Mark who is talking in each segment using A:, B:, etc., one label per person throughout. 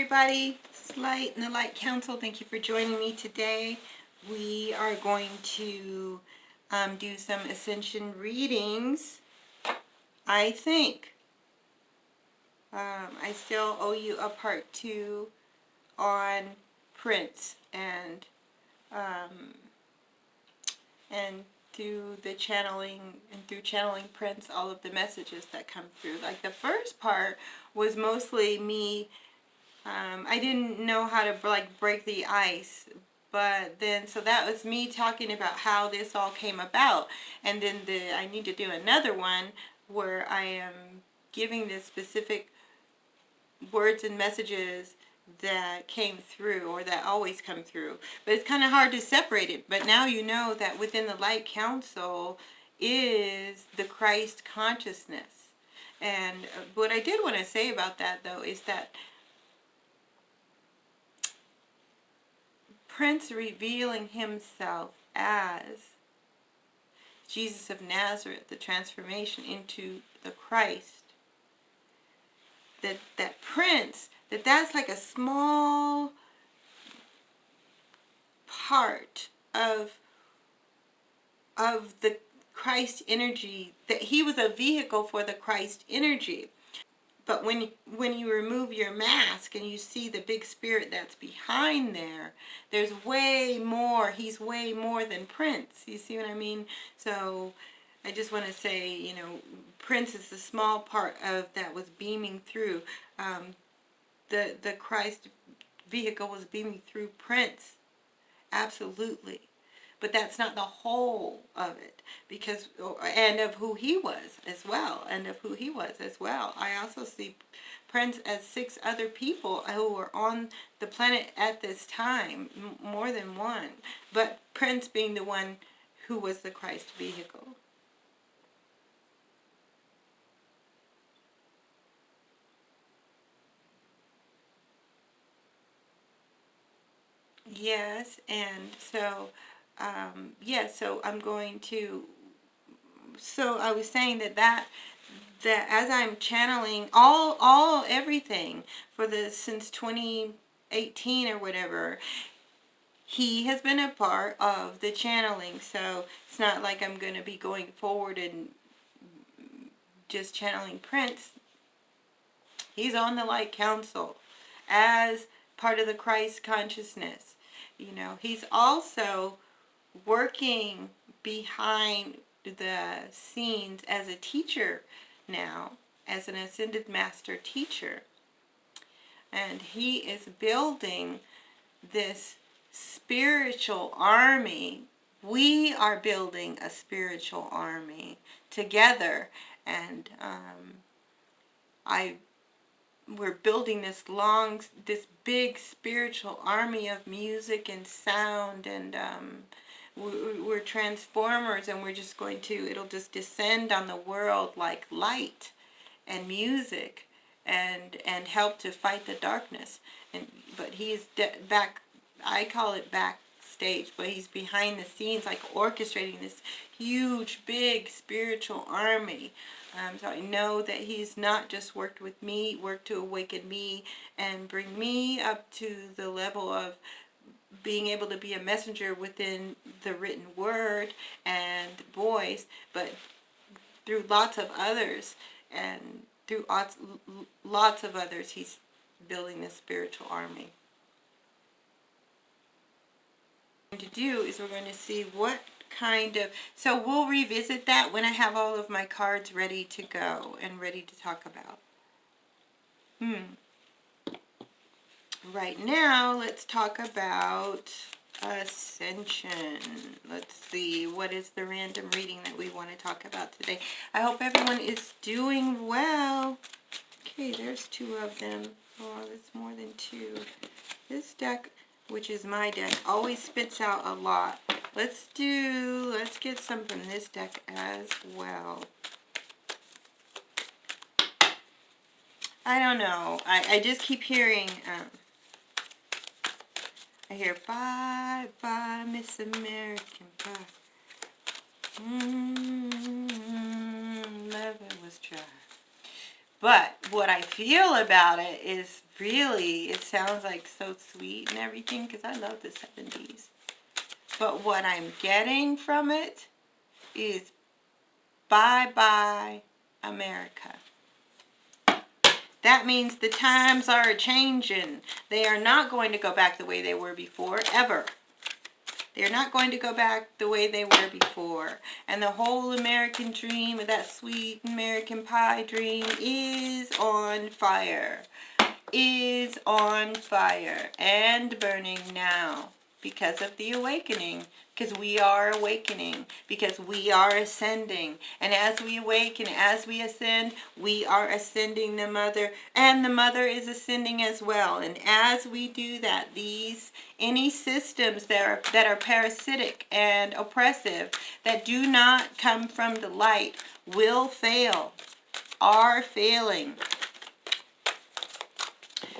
A: everybody. This is Light and the Lyght Council. Thank you for joining me today. We are going to do some Ascension readings, I think. I still owe you a part 2 on Prince and through the channeling and through channeling Prince, all of the messages that come through. Like the first part was mostly me. I didn't know how to break the ice, but then so that was me talking about how this all came about, and then I need to do another one where I am giving the specific words and messages that came through, or that always come through. But it's kind of hard to separate it. But now you know that within the Lyght Council is the Christ consciousness. And what I did want to say about that, though, is that Prince revealing himself as Jesus of Nazareth, the transformation into the Christ, that Prince, that's like a small part of the Christ energy, that he was a vehicle for the Christ energy. But when you remove your mask and you see the big spirit that's behind there, there's way more. He's way more than Prince. You see what I mean? So I just want to say, you know, Prince is the small part of that was beaming through. The Christ vehicle was beaming through Prince. Absolutely. But that's not the whole of it, because, and of who he was as well, I also see Prince as 6 other people who were on the planet at this time, more than one, but Prince being the one who was the Christ vehicle. Yes, and so so I'm going to, so I was saying that as I'm channeling everything for since 2018 or whatever, he has been a part of the channeling. So it's not like I'm going to be going forward and just channeling Prince. He's on the Lyght Council as part of the Christ consciousness. You know, he's also working behind the scenes as a teacher now, as an ascended master teacher. And he is building this spiritual army. We are building a spiritual army together. And we're building this big spiritual army of music and sound, and we're transformers, and we're just going to, it'll just descend on the world like light and music, and help to fight the darkness. But he's back, I call it backstage, but he's behind the scenes, like orchestrating this huge, big spiritual army. So I know that he's not just worked with me, worked to awaken me and bring me up to the level of being able to be a messenger within the written word and voice, but through lots of others, and through lots of others, he's building this spiritual army. What we're going to do is we're going to see what kind of, so we'll revisit that when I have all of my cards ready to go and ready to talk about. Right now, let's talk about Ascension. Let's see, what is the random reading that we want to talk about today? I hope everyone is doing well. Okay, there's 2 of them. Oh, that's more than 2. This deck, which is my deck, always spits out a lot. Let's get some from this deck as well. I don't know. I just keep hearing, I hear, bye, bye, Miss American Pie. Love it was dry. But what I feel about it is really, it sounds like so sweet and everything, because I love the 70s. But what I'm getting from it is bye-bye America. That means the times are changing. They are not going to go back the way they were before, ever. They're not going to go back the way they were before. And the whole American dream, that sweet American pie dream, is on fire. Is on fire and burning now because of the awakening. Because we are awakening. Because we are ascending. And as we awaken, as we ascend, we are ascending the mother. And the mother is ascending as well. And as we do that, any systems that are parasitic and oppressive, that do not come from the light, will fail. Are failing.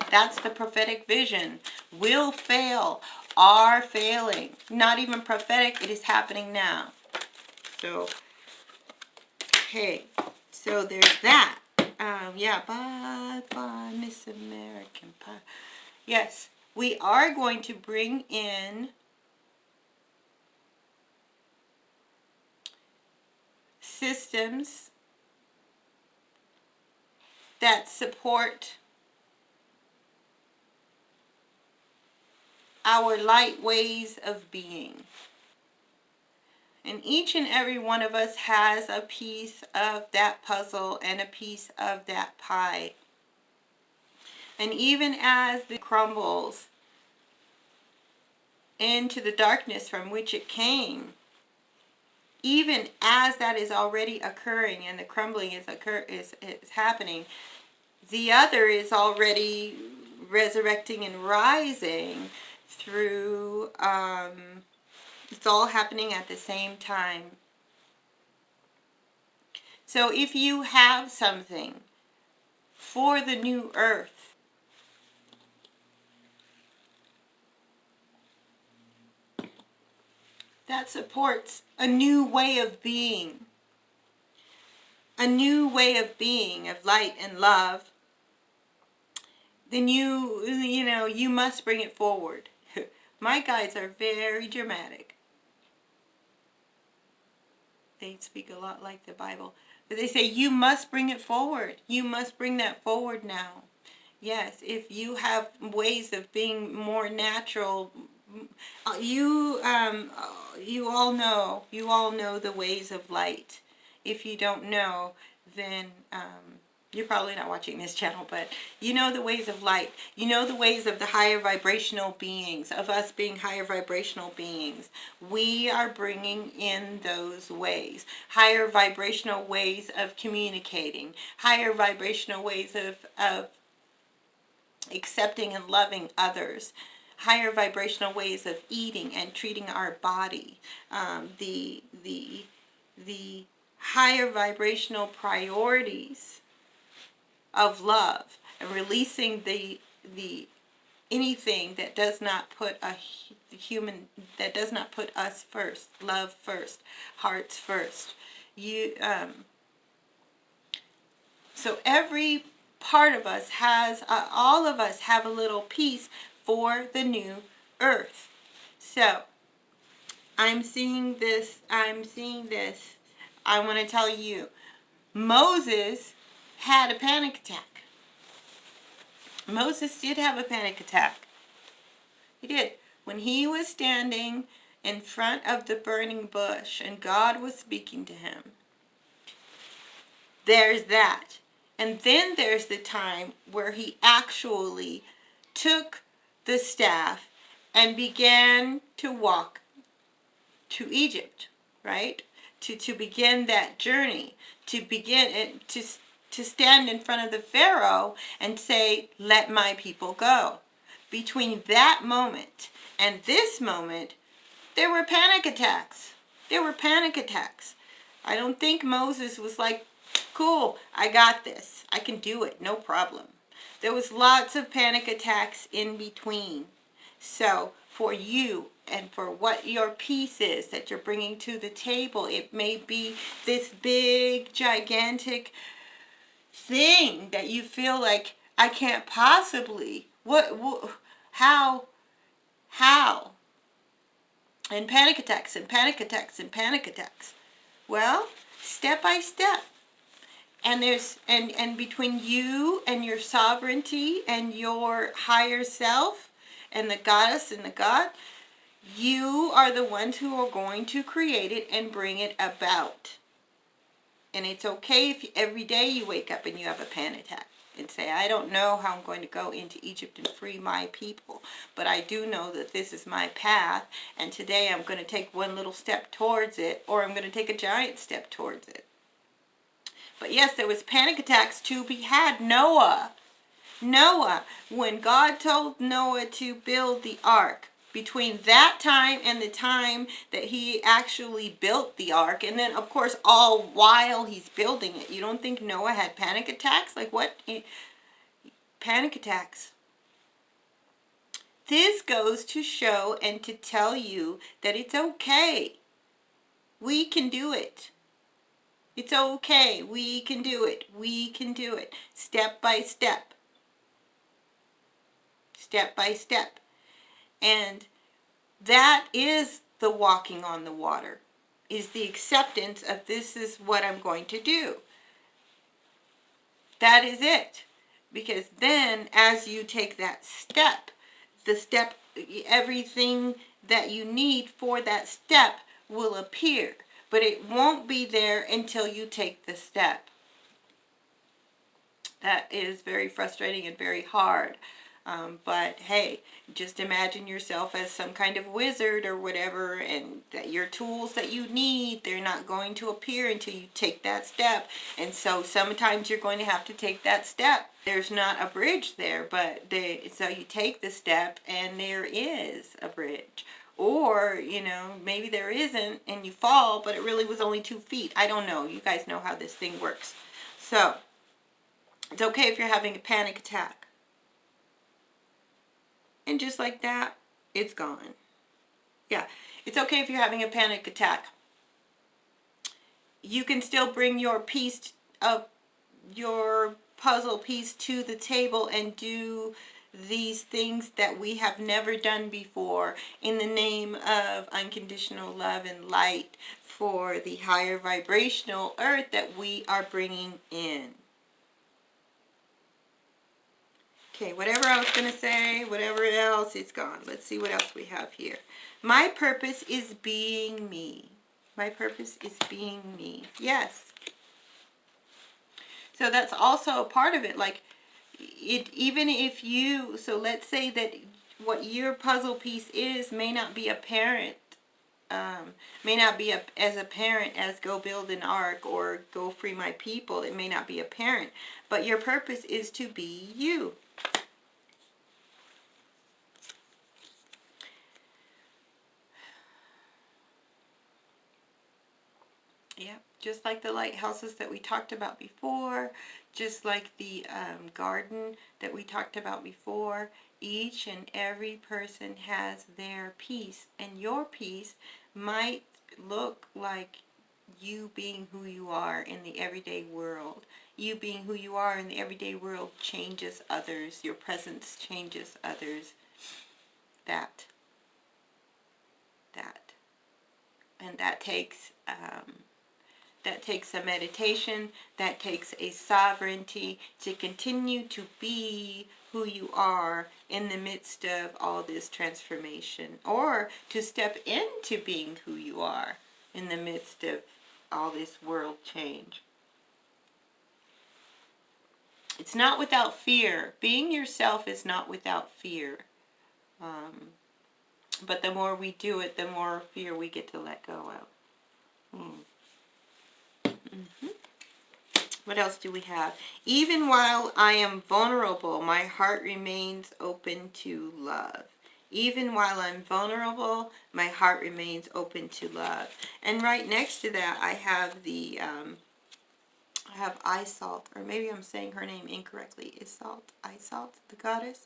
A: That's the prophetic vision. Will fail. Are failing. Not even prophetic. It is happening now. So, okay. So there's that. Yeah. Bye, Miss American Pie. Yes. We are going to bring in systems that support our light ways of being. And each and every one of us has a piece of that puzzle and a piece of that pie. And even as it crumbles into the darkness from which it came, even as that is already occurring and the crumbling is happening, the other is already resurrecting and rising through, it's all happening at the same time. So if you have something for the new earth, that supports a new way of being, of light and love, then you must bring it forward. My guides are very dramatic. They speak a lot like the Bible. But they say, you must bring it forward. You must bring that forward now. Yes, if you have ways of being more natural, you all know the ways of light. If you don't know, then you're probably not watching this channel, but you know the ways of light. You know the ways of the higher vibrational beings, of us being higher vibrational beings. We are bringing in those ways. Higher vibrational ways of communicating. Higher vibrational ways of accepting and loving others. Higher vibrational ways of eating and treating our body. The higher vibrational priorities of love, and releasing the anything that does not put that does not put us first, love first, hearts first. So every part of us has, all of us have a little piece for the new earth. So I'm seeing this. I want to tell you, Moses had a panic attack. Moses did have a panic attack. He did. When he was standing in front of the burning bush and God was speaking to him. There's that. And then there's the time where he actually took the staff and began to walk to Egypt, right? To begin that journey, to stand in front of the Pharaoh and say, let my people go. Between that moment and this moment, there were panic attacks. I don't think Moses was like, cool, I got this. I can do it, no problem. There was lots of panic attacks in between. So for you and for what your piece is that you're bringing to the table, it may be this big, gigantic thing that you feel like, I can't possibly. How? And panic attacks and panic attacks and panic attacks. Well, step by step. And there's and between you and your sovereignty and your higher self and the goddess and the god, you are the ones who are going to create it and bring it about. And it's okay if every day you wake up and you have a panic attack and say, I don't know how I'm going to go into Egypt and free my people, but I do know that this is my path, and today I'm going to take one little step towards it, or I'm going to take a giant step towards it. But yes, there was panic attacks to be had. Noah, when God told Noah to build the ark, between that time and the time that he actually built the ark, and then of course all while he's building it, you don't think Noah had panic attacks? Like what? Panic attacks. This goes to show and to tell you that it's okay. We can do it. It's okay. We can do it. We can do it. Step by step. Step by step. And that is the walking on the water. Is the acceptance of this is what I'm going to do. That is it. Because then as you take that step, everything that you need for that step will appear. But it won't be there until you take the step. That is very frustrating and very hard. But hey, just imagine yourself as some kind of wizard or whatever, and that your tools that you need, they're not going to appear until you take that step. And so sometimes you're going to have to take that step. There's not a bridge there, but so you take the step and there is a bridge. Or, maybe there isn't and you fall, but it really was only 2 feet. I don't know. You guys know how this thing works. So, it's okay if you're having a panic attack. And just like that, it's gone. Yeah, it's okay if you're having a panic attack. You can still bring your piece of your puzzle piece to the table and do these things that we have never done before in the name of unconditional love and light for the higher vibrational earth that we are bringing in. Okay, whatever I was going to say, whatever else, it's gone. Let's see what else we have here. My purpose is being me. My purpose is being me. Yes. So that's also a part of it. Like, even if you, so let's say that what your puzzle piece is may not be apparent, may not be as apparent as go build an ark or go free my people. It may not be apparent, but your purpose is to be you. Yeah, just like the lighthouses that we talked about before, just like the garden that we talked about before, each and every person has their piece, and your piece might look like you being who you are in the everyday world. You being who you are in the everyday world changes others. Your presence changes others. That. And that takes a meditation, that takes a sovereignty to continue to be who you are in the midst of all this transformation, or to step into being who you are in the midst of all this world change. It's not without fear. Being yourself is not without fear. But the more we do it, the more fear we get to let go of. What else do we have? Even while I am vulnerable, my heart remains open to love. Even while I'm vulnerable, my heart remains open to love. And right next to that, I have Isalt, or maybe I'm saying her name incorrectly. Isalt, the goddess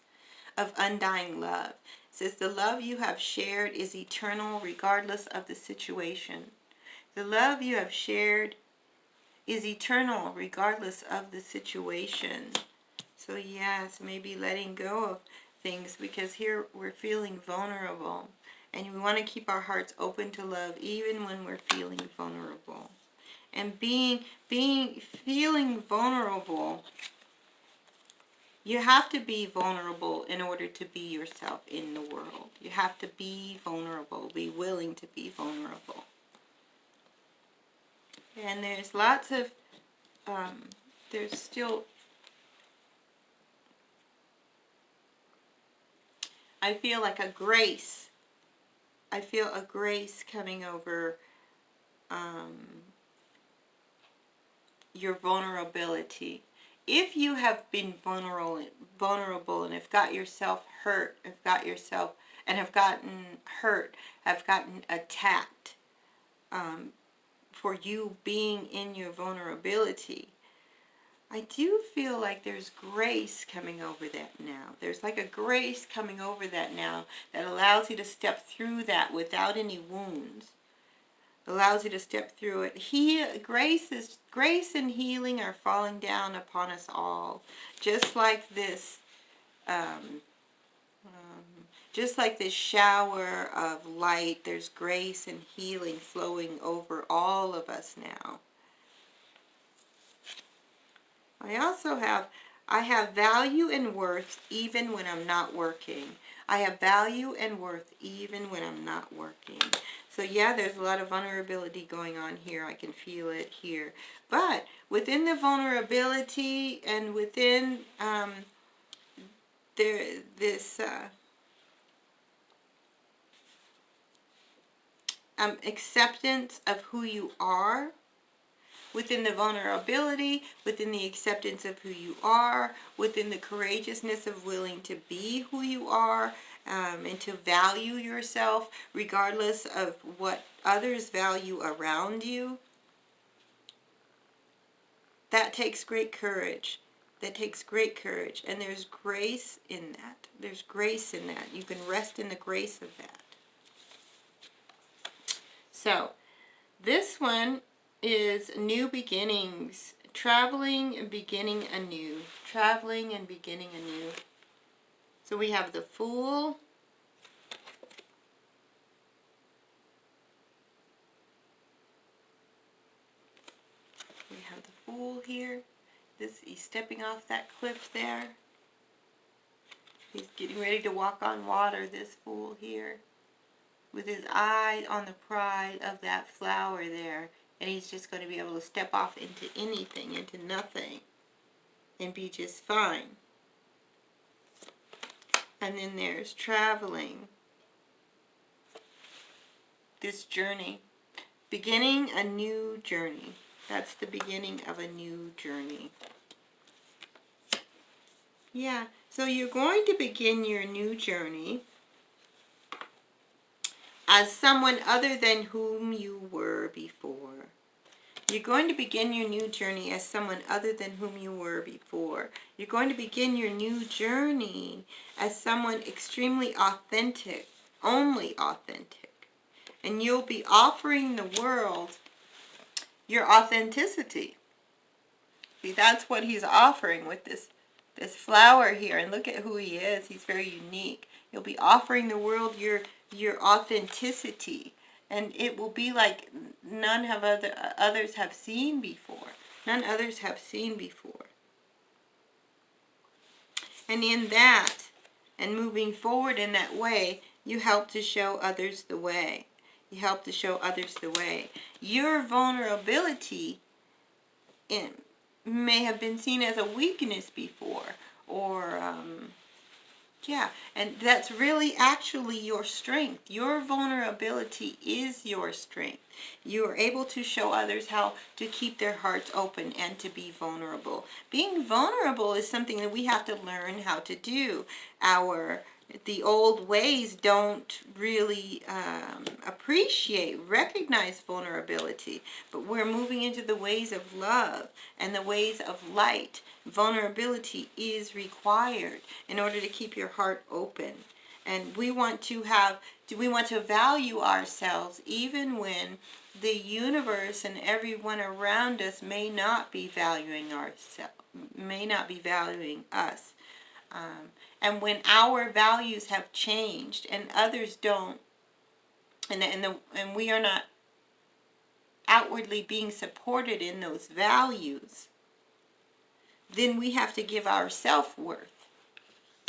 A: of undying love. It says, the love you have shared is eternal regardless of the situation. The love you have shared is eternal regardless of the situation. So yes, maybe letting go of things, because here we're feeling vulnerable. And we want to keep our hearts open to love even when we're feeling vulnerable. And feeling vulnerable, you have to be vulnerable in order to be yourself in the world. You have to be vulnerable, be willing to be vulnerable. And there's lots of, there's still, I feel like a grace. I feel a grace coming over your vulnerability. If you have been vulnerable and have got yourself hurt, have gotten hurt, have gotten attacked for you being in your vulnerability, I do feel like there's grace coming over that now. There's like a grace coming over that now that allows you to step through that without any wounds. Allows you to step through it. Grace and healing are falling down upon us all, just like this, shower of light. There's grace and healing flowing over all of us now. I have value and worth even when I'm not working. I have value and worth even when I'm not working. So yeah, there's a lot of vulnerability going on here. I can feel it here. But within the vulnerability and within acceptance of who you are, within the vulnerability, within the acceptance of who you are, within the courageousness of willing to be who you are, and to value yourself regardless of what others value around you. That takes great courage. That takes great courage. And there's grace in that. There's grace in that. You can rest in the grace of that. So, this one is new beginnings. Traveling and beginning anew. Traveling and beginning anew. So we have the Fool. We have the Fool here. He's stepping off that cliff there. He's getting ready to walk on water, this Fool here, with his eye on the pride of that flower there. And he's just going to be able to step off into anything, into nothing, and be just fine. And then there's traveling. This journey. Beginning a new journey. That's the beginning of a new journey. Yeah, so you're going to begin your new journey as someone other than whom you were before. You're going to begin your new journey as someone other than whom you were before. You're going to begin your new journey as someone extremely authentic, only authentic. And you'll be offering the world your authenticity. See, that's what he's offering with this flower here. And look at who he is. He's very unique. You'll be offering the world your authenticity. And it will be like none have others have seen before. None others have seen before. And in that, and moving forward in that way, you help to show others the way. You help to show others the way. Your vulnerability may have been seen as a weakness before, or and that's really actually your strength. Your vulnerability is your strength. You are able to show others how to keep their hearts open and to be vulnerable. Being vulnerable is something that we have to learn how to do. The old ways don't really recognize vulnerability, but we're moving into the ways of love and the ways of light. Vulnerability is required in order to keep your heart open. And we want to value ourselves even when the universe and everyone around us may not be valuing be valuing us. And when our values have changed and others don't, and we are not outwardly being supported in those values, then we have to give our self-worth,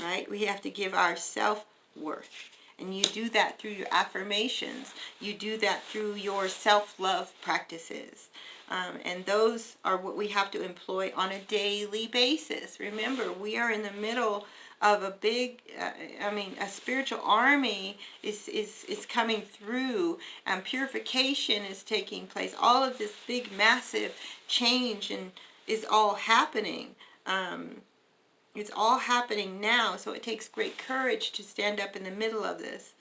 A: right? We have to give our self-worth. And you do that through your affirmations. You do that through your self-love practices. And those are what we have to employ on a daily basis. Remember, we are in the middle of a big, a spiritual army is coming through, and purification is taking place. All of this big, massive change is all happening. It's all happening now, so it takes great courage to stand up in the middle of this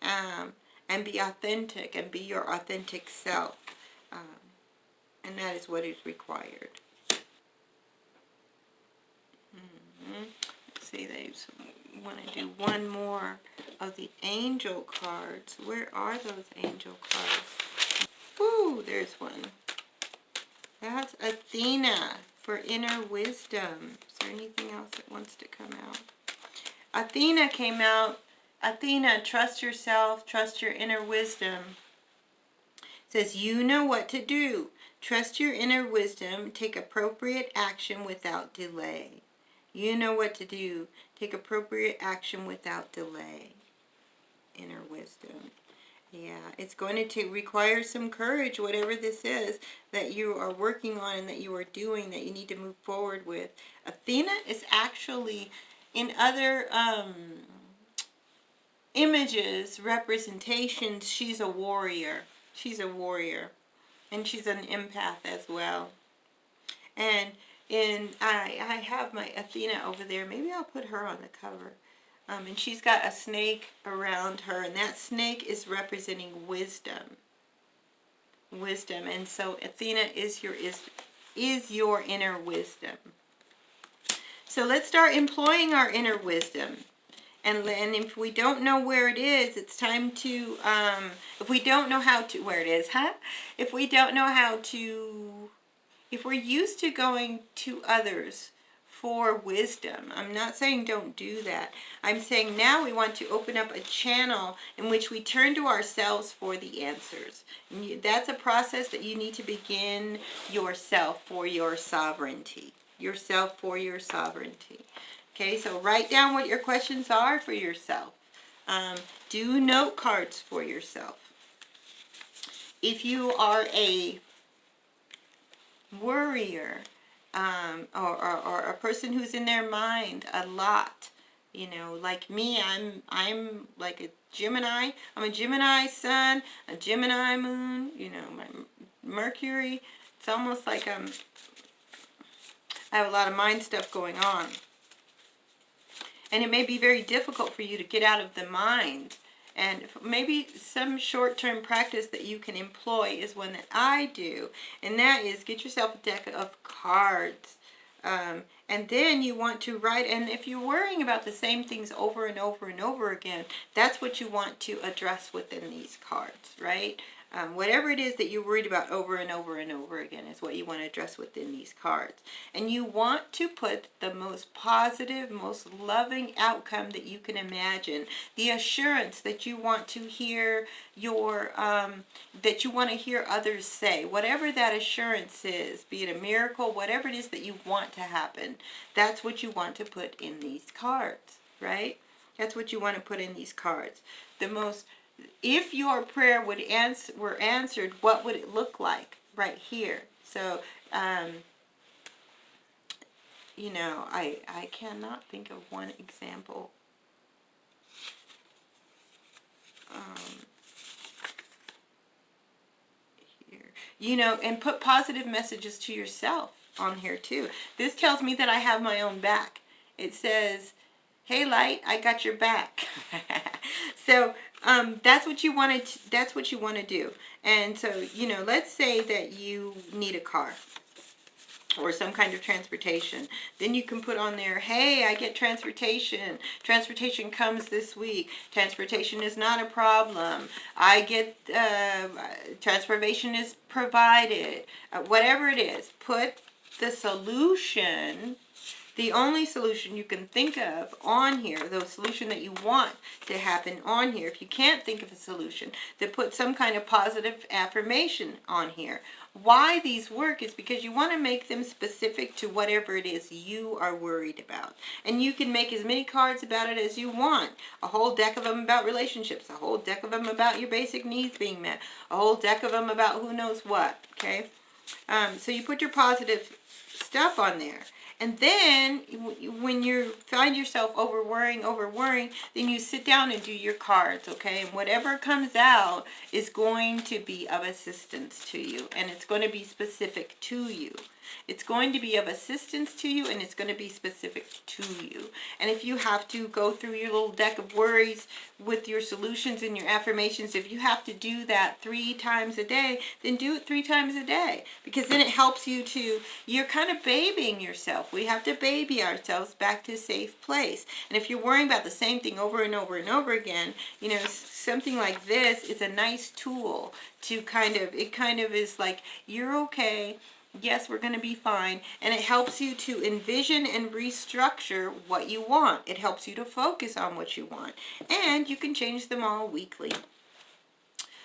A: and be authentic and be your authentic self. And that is what is required. Let's see, they want to do one more of the angel cards. Where are those angel cards? Ooh, there's one. That's Athena for inner wisdom. Is there anything else that wants to come out? Athena came out. Athena, trust yourself, trust your inner wisdom. It says, you know what to do. Trust your inner wisdom. Take appropriate action without delay. You know what to do. Take appropriate action without delay. Inner wisdom. Yeah, it's going to require some courage, whatever this is that you are working on and that you are doing, that you need to move forward with. Athena is actually, in other images, representations, she's a warrior. She's a warrior. And she's an empath as well. And I have my Athena over there. Maybe I'll put her on the cover. And she's got a snake around her, and that snake is representing wisdom. Wisdom. And so Athena is your inner wisdom. So let's start employing our inner wisdom. And if we don't know where it is, it's time to, if we don't know how to, where it is, If we don't know how to, if we're used to going to others for wisdom, I'm not saying don't do that. I'm saying now we want to open up a channel in which we turn to ourselves for the answers. And that's a process that you need to begin yourself for your sovereignty. Yourself for your sovereignty. Okay, so write down what your questions are for yourself. Do note cards for yourself. If you are a worrier, or a person who's in their mind a lot, like me, I'm like a Gemini. I'm a Gemini sun, a Gemini moon. My Mercury. It's almost like I have a lot of mind stuff going on. And it may be very difficult for you to get out of the mind. And maybe some short-term practice that you can employ is one that I do. And that is get yourself a deck of cards. And then you want to write. And if you're worrying about the same things over and over and over again, that's what you want to address within these cards, right? Whatever it is that you're worried about over and over and over again is what you want to address within these cards. And you want to put the most positive, most loving outcome that you can imagine. The assurance that you want to hear that you want to hear others say. Whatever that assurance is, be it a miracle, whatever it is that you want to happen, that's what you want to put in these cards, right? That's what you want to put in these cards. If your prayer were answered, what would it look like right here? So, I cannot think of one example. Here. And put positive messages to yourself on here too. This tells me that I have my own back. It says, hey, Light, I got your back. So that's what you want to do. And so, let's say that you need a car or some kind of transportation. Then you can put on there, hey, I get transportation. Transportation comes this week. Transportation is not a problem. I get, transportation is provided. Whatever it is, put the solution, the only solution you can think of on here, the solution that you want to happen on here, if you can't think of a solution, then put some kind of positive affirmation on here. Why these work is because you want to make them specific to whatever it is you are worried about. And you can make as many cards about it as you want. A whole deck of them about relationships, a whole deck of them about your basic needs being met, a whole deck of them about who knows what, okay? So you put your positive stuff on there. And then when you find yourself over worrying, then you sit down and do your cards, okay? And whatever comes out is going to be of assistance to you. And it's going to be specific to you. It's going to be of assistance to you, and it's going to be specific to you. And if you have to go through your little deck of worries with your solutions and your affirmations, if you have to do that 3 times a day, then do it 3 times a day. Because then it helps you to, you're kind of babying yourself. We have to baby ourselves back to a safe place. And if you're worrying about the same thing over and over and over again, you know, something like this is a nice tool to it kind of is like, you're okay. Yes, we're going to be fine. And it helps you to envision and restructure what you want. It helps you to focus on what you want. And you can change them all weekly.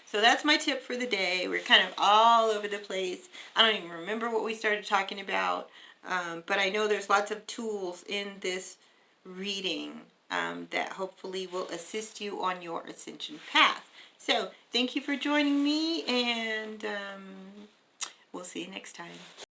A: So that's my tip for the day. We're kind of all over the place. I don't even remember what we started talking about. But I know there's lots of tools in this reading that hopefully will assist you on your ascension path. So thank you for joining me, and we'll see you next time.